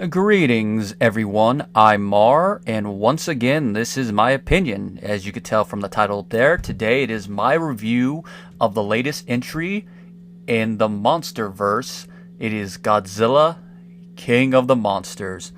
Greetings, everyone. I'm Mar, and once again, this is my opinion. As you could tell from the title there, today it is my review of the latest entry in the Monsterverse. It is Godzilla, King of the Monsters.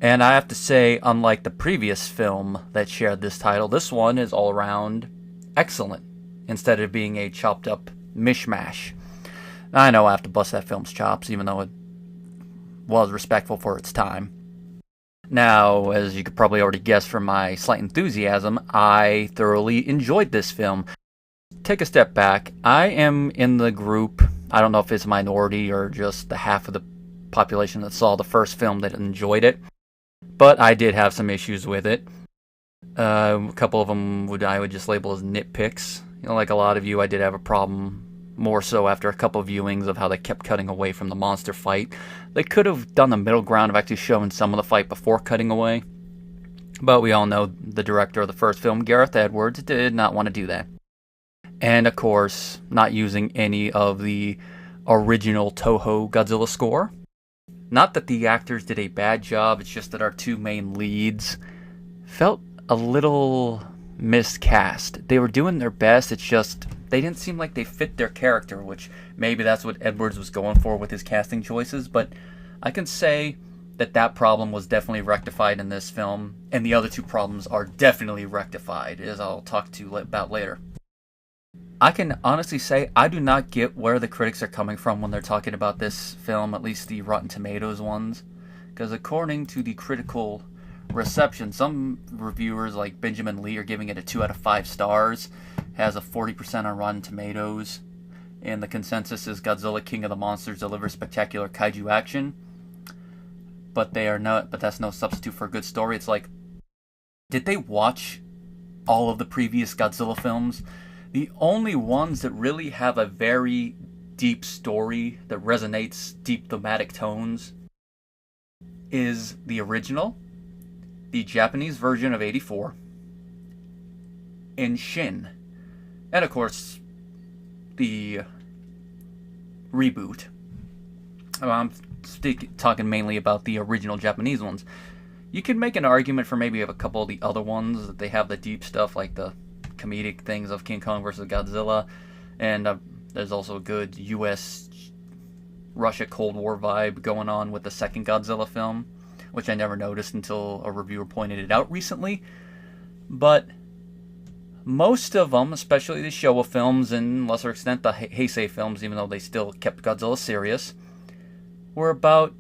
And I have to say, unlike the previous film that shared this title, this one is all around excellent, instead of being a chopped up mishmash. I know I have to bust that film's chops, even though it was respectful for its time. Now, as you could probably already guess from my slight enthusiasm, I thoroughly enjoyed this film. Take a step back. I am in the group, I don't know if it's a minority or just the half of the population that saw the first film that enjoyed it, but I did have some issues with it. A couple of them I would just label as nitpicks. Like a lot of you, I did have a problem, more so after a couple of viewings, of how they kept cutting away from the monster fight. They could have done the middle ground of actually showing some of the fight before cutting away. But we all know the director of the first film, Gareth Edwards, did not want to do that. And of course, not using any of the original Toho Godzilla score. Not that the actors did a bad job, it's just that our two main leads felt a little miscast. They were doing their best, it's just they didn't seem like they fit their character, which maybe that's what Edwards was going for with his casting choices, but I can say that problem was definitely rectified in this film, and the other two problems are definitely rectified, as I'll talk to you about later. I can honestly say I do not get where the critics are coming from when they're talking about this film, at least the Rotten Tomatoes ones, because according to the critical reception, some reviewers like Benjamin Lee are giving it a 2 out of 5 stars, has a 40% on Rotten Tomatoes, and the consensus is Godzilla, King of the Monsters delivers spectacular kaiju action, but that's no substitute for a good story. It's like, did they watch all of the previous Godzilla films? The only ones that really have a very deep story that resonates deep thematic tones is the original, the Japanese version of '84, and Shin. And of course, the reboot. I'm talking mainly about the original Japanese ones. You could make an argument for maybe a couple of the other ones that they have the deep stuff, like the comedic things of King Kong versus Godzilla, and there's also a good U.S.-Russia Cold War vibe going on with the second Godzilla film, which I never noticed until a reviewer pointed it out recently. But most of them, especially the Showa films, and lesser extent the Heisei films, even though they still kept Godzilla serious, were about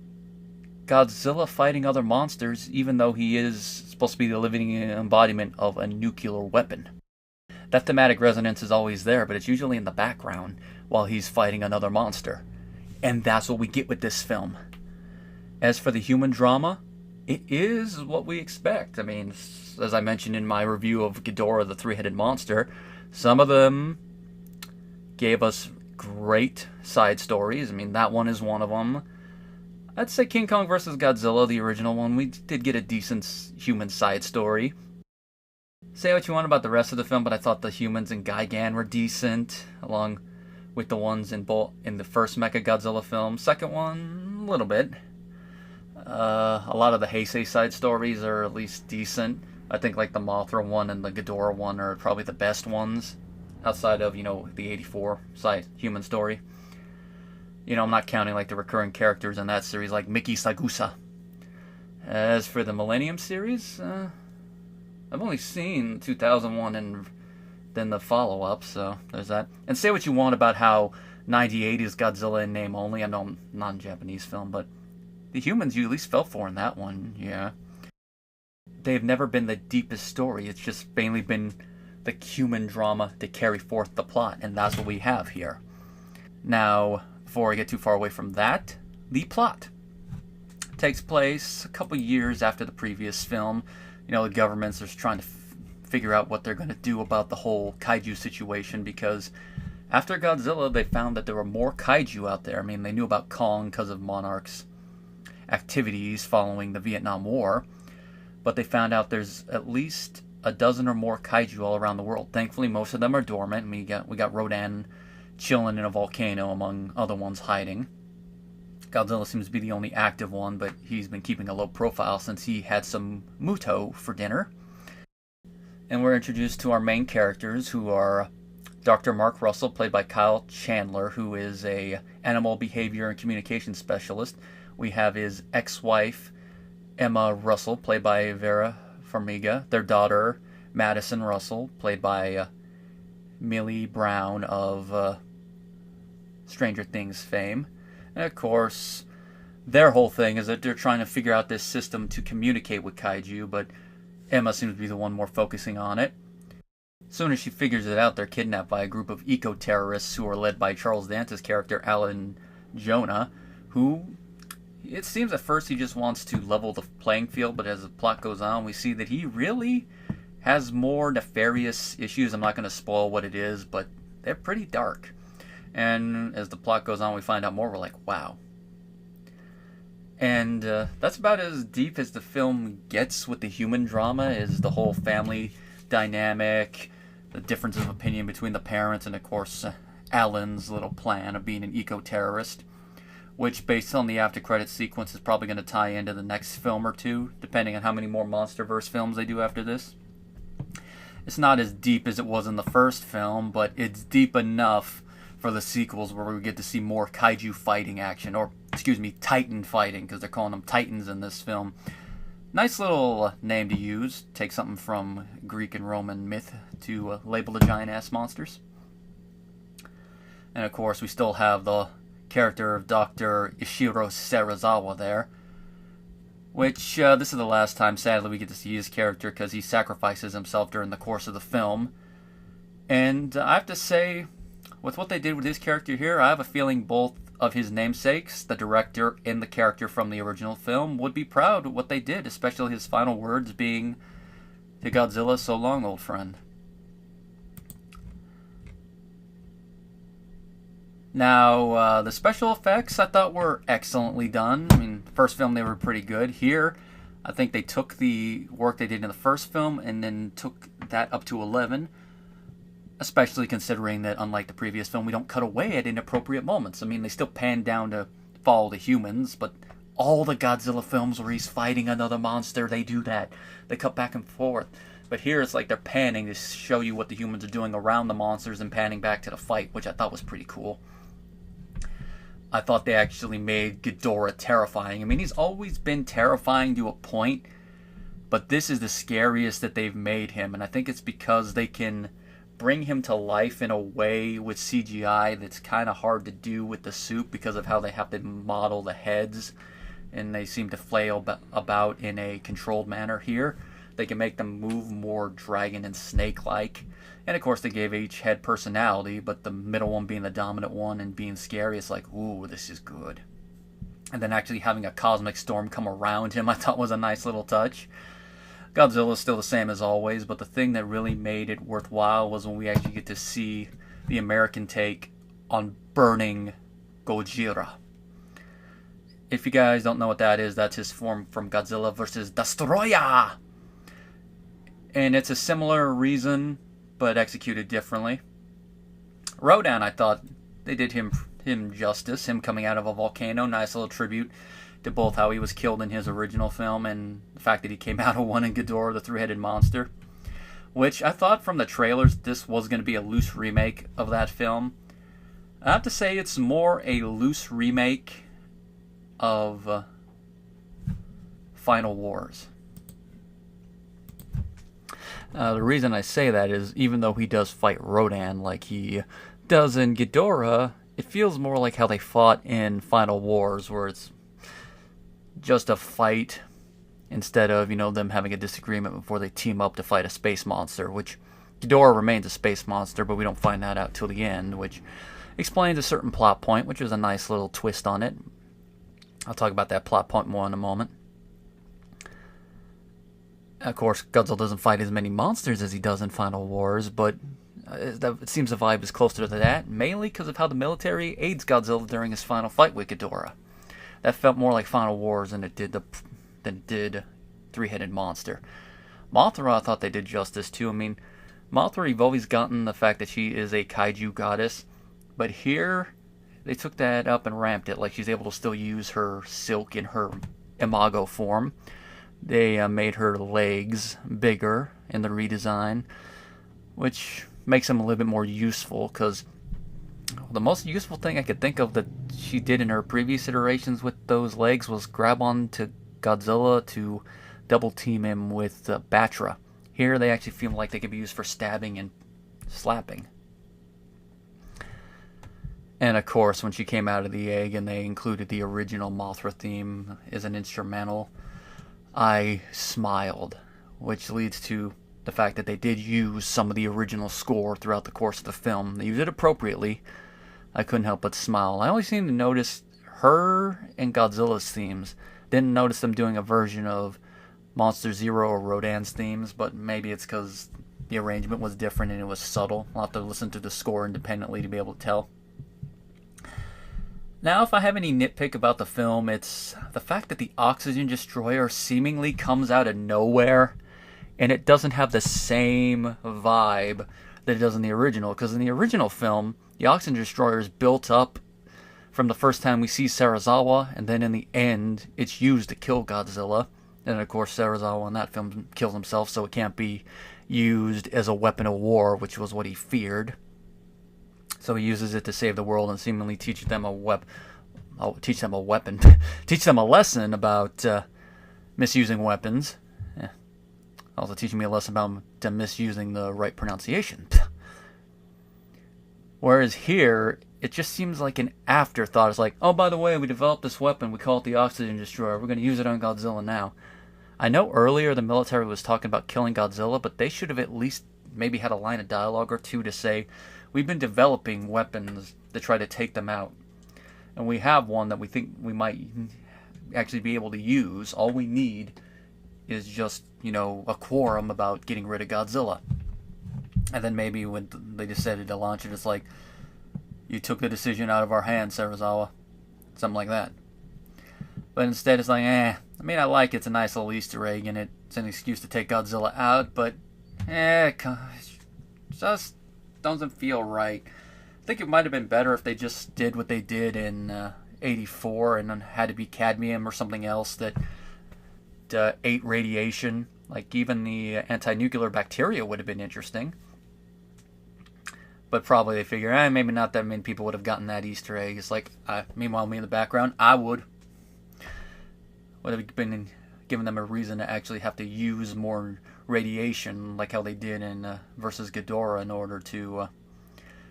Godzilla fighting other monsters, even though he is supposed to be the living embodiment of a nuclear weapon. That thematic resonance is always there, but it's usually in the background while he's fighting another monster. And that's what we get with this film. As for the human drama, it is what we expect. I mean, as I mentioned in my review of Ghidorah, the three-headed monster, some of them gave us great side stories. I mean, that one is one of them. I'd say King Kong vs. Godzilla, the original one, we did get a decent human side story. Say what you want about the rest of the film, but I thought the humans in Gigan were decent, along with the ones in the first Mechagodzilla film. Second one, a little bit. A lot of the Heisei side stories are at least decent. I think like the Mothra one and the Ghidorah one are probably the best ones, outside of, the '84 side human story. I'm not counting like the recurring characters in that series, like Miki Sagusa. As for the Millennium series, I've only seen 2001 and then the follow-up, so there's that. And say what you want about how 98 is Godzilla in name only. I know I'm not a Japanese film, but the humans you at least felt for in that one, yeah. They've never been the deepest story. It's just mainly been the human drama to carry forth the plot, and that's what we have here. Now, before I get too far away from that, the plot takes place a couple years after the previous film. The government's just trying to figure out what they're going to do about the whole kaiju situation, because after Godzilla, they found that there were more kaiju out there. I mean, they knew about Kong because of Monarch's activities following the Vietnam War, but they found out there's at least a dozen or more kaiju all around the world. Thankfully, most of them are dormant. We got Rodan chilling in a volcano, among other ones hiding. Godzilla seems to be the only active one, but he's been keeping a low profile since he had some Muto for dinner. And we're introduced to our main characters, who are Dr. Mark Russell, played by Kyle Chandler, who is a animal behavior and communication specialist. We have his ex-wife, Emma Russell, played by Vera Farmiga. Their daughter, Madison Russell, played by Millie Brown of Stranger Things fame. And of course, their whole thing is that they're trying to figure out this system to communicate with kaiju, but Emma seems to be the one more focusing on it. As soon as she figures it out, they're kidnapped by a group of eco-terrorists who are led by Charles Dance's character, Alan Jonah, who, it seems at first he just wants to level the playing field, but as the plot goes on, we see that he really has more nefarious issues. I'm not going to spoil what it is, but they're pretty dark. And as the plot goes on, we find out more. We're like, wow. And that's about as deep as the film gets with the human drama, is the whole family dynamic, the difference of opinion between the parents, and of course Alan's little plan of being an eco-terrorist, which based on the after credits sequence is probably going to tie into the next film or two, depending on how many more MonsterVerse films they do after this. It's not as deep as it was in the first film, but it's deep enough for the sequels where we get to see more kaiju fighting action, or excuse me, titan fighting, because they're calling them titans in this film. Nice little name to use. Take something from Greek and Roman myth to label the giant-ass monsters. And of course, we still have the character of Dr. Ishiro Serizawa there, which this is the last time, sadly, we get to see his character, because he sacrifices himself during the course of the film. And I have to say, with what they did with his character here, I have a feeling both of his namesakes, the director and the character from the original film, would be proud of what they did, especially his final words being, "To Godzilla, so long, old friend." Now, the special effects I thought were excellently done. I mean, first film they were pretty good. Here, I think they took the work they did in the first film and then took that up to 11. Especially considering that, unlike the previous film, we don't cut away at inappropriate moments. I mean, they still pan down to follow the humans, but all the Godzilla films where he's fighting another monster, they do that. They cut back and forth. But here it's like they're panning to show you what the humans are doing around the monsters and panning back to the fight, which I thought was pretty cool. I thought they actually made Ghidorah terrifying. I mean, he's always been terrifying to a point, but this is the scariest that they've made him, and I think it's because they can bring him to life in a way with CGI that's kind of hard to do with the suit, because of how they have to model the heads and they seem to flail about in a controlled manner. Here they can make them move more dragon and snake like, and of course they gave each head personality, but the middle one being the dominant one and being scary, it's like, ooh, this is good. And then actually having a cosmic storm come around him I thought was a nice little touch. Godzilla is still the same as always, but the thing that really made it worthwhile was when we actually get to see the American take on burning Gojira. If you guys don't know what that is, that's his form from Godzilla vs. Destroyer! And it's a similar reason, but executed differently. Rodan, I thought they did him justice, him coming out of a volcano, nice little tribute to both how he was killed in his original film and the fact that he came out of one in Ghidorah, the three-headed monster. Which I thought from the trailers this was going to be a loose remake of that film. I have to say it's more a loose remake of Final Wars. The reason I say that is, even though he does fight Rodan like he does in Ghidorah, it feels more like how they fought in Final Wars, where it's just a fight instead of, them having a disagreement before they team up to fight a space monster, which Ghidorah remains a space monster, but we don't find that out till the end, which explains a certain plot point, which is a nice little twist on it. I'll talk about that plot point more in a moment. Of course, Godzilla doesn't fight as many monsters as he does in Final Wars, but it seems the vibe is closer to that, mainly because of how the military aids Godzilla during his final fight with Ghidorah. That felt more like Final Wars than it did Three-Headed Monster. Mothra, I thought they did justice too. I mean, Mothra, you've always gotten the fact that she is a kaiju goddess, but here they took that up and ramped it. Like, she's able to still use her silk in her imago form. They made her legs bigger in the redesign, which makes them a little bit more useful, because the most useful thing I could think of that she did in her previous iterations with those legs was grab onto Godzilla to double team him with Batra. Here they actually feel like they could be used for stabbing and slapping. And of course, when she came out of the egg and they included the original Mothra theme as an instrumental, I smiled, which leads to the fact that they did use some of the original score throughout the course of the film. They used it appropriately. I couldn't help but smile. I only seemed to notice her and Godzilla's themes. Didn't notice them doing a version of Monster Zero or Rodan's themes, but maybe it's because the arrangement was different and it was subtle. I'll have to listen to the score independently to be able to tell. Now, if I have any nitpick about the film, it's the fact that the Oxygen Destroyer seemingly comes out of nowhere, and it doesn't have the same vibe that it does in the original. Because in the original film, the Oxygen Destroyer is built up from the first time we see Serizawa, and then in the end, it's used to kill Godzilla. And of course, Serizawa in that film kills himself, so it can't be used as a weapon of war, which was what he feared. So he uses it to save the world and seemingly teach them a lesson about misusing weapons. Also teaching me a lesson about them misusing the right pronunciation. Whereas here, it just seems like an afterthought. It's like, oh, by the way, we developed this weapon. We call it the Oxygen Destroyer. We're going to use it on Godzilla now. I know earlier the military was talking about killing Godzilla, but they should have at least maybe had a line of dialogue or two to say, we've been developing weapons to try to take them out. And we have one that we think we might actually be able to use. All we need is just, a quorum about getting rid of Godzilla. And then maybe when they decided to launch it, it's like, you took the decision out of our hands, Serizawa. Something like that. But instead it's like, I like it's a nice little Easter egg, and it's an excuse to take Godzilla out, but, just doesn't feel right. I think it might have been better if they just did what they did in 84 and had to be cadmium or something else that ate radiation. Like, even the anti-nuclear bacteria would have been interesting. But probably they figure, maybe not that many people would have gotten that Easter egg. It's like, meanwhile, me in the background, I would have been giving them a reason to actually have to use more radiation, like how they did in versus Ghidorah, in order to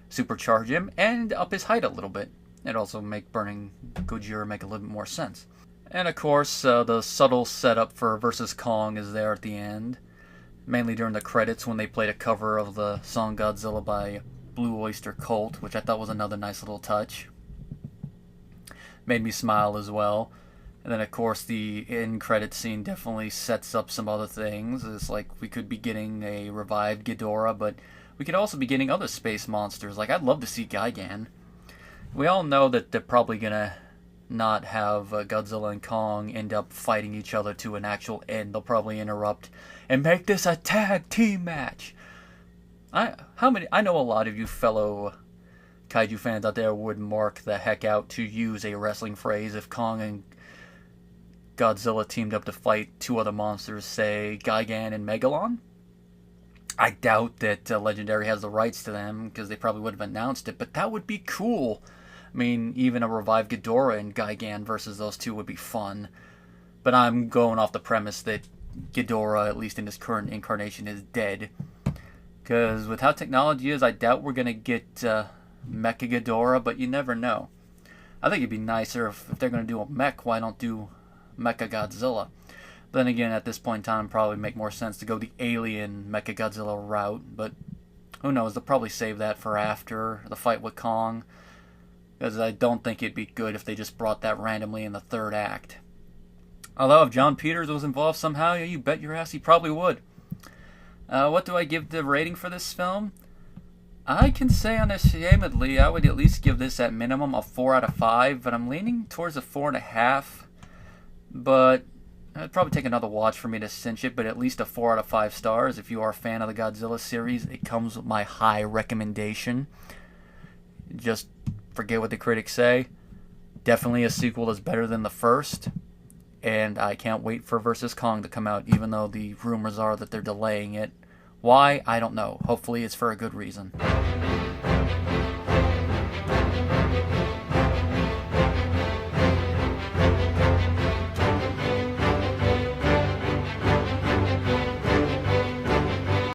supercharge him and up his height a little bit. It also make burning Gojira make a little bit more sense. And of course, the subtle setup for versus Kong is there at the end, mainly during the credits when they played a cover of the song Godzilla by Blue Oyster Cult, which I thought was another nice little touch. Made me smile as well. And then, of course, the end credit scene definitely sets up some other things. It's like we could be getting a revived Ghidorah, but we could also be getting other space monsters. Like, I'd love to see Gigan. We all know that they're probably going to not have Godzilla and Kong end up fighting each other to an actual end. They'll probably interrupt and make this a tag team match. I know a lot of you fellow kaiju fans out there would mark the heck out to use a wrestling phrase if Kong and Godzilla teamed up to fight two other monsters, say Gigan and Megalon. I doubt that Legendary has the rights to them, because they probably would have announced it, but that would be cool. I mean, even a revived Ghidorah and Gigan versus those two would be fun. But I'm going off the premise that Ghidorah, at least in his current incarnation, is dead. Because with how technology is, I doubt we're going to get Mecha Ghidorah, but you never know. I think it'd be nicer if they're going to do a mech, why don't do Mecha Godzilla? Then again, at this point in time, probably make more sense to go the alien Mecha Godzilla route, but who knows, they'll probably save that for after the fight with Kong, because I don't think it'd be good if they just brought that randomly in the third act. Although if John Peters was involved somehow, yeah, you bet your ass he probably would. What do I give the rating for this film? I can say unashamedly I would at least give this at minimum a 4 out of 5, but I'm leaning towards a 4.5. But it'd probably take another watch for me to cinch it, but at least a 4 out of 5 stars. If you are a fan of the Godzilla series, it comes with my high recommendation. Just Forget what the critics say. Definitely a sequel is better than the first. And I can't wait for vs. Kong to come out, even though the rumors are that they're delaying it. Why? I don't know. Hopefully it's for a good reason.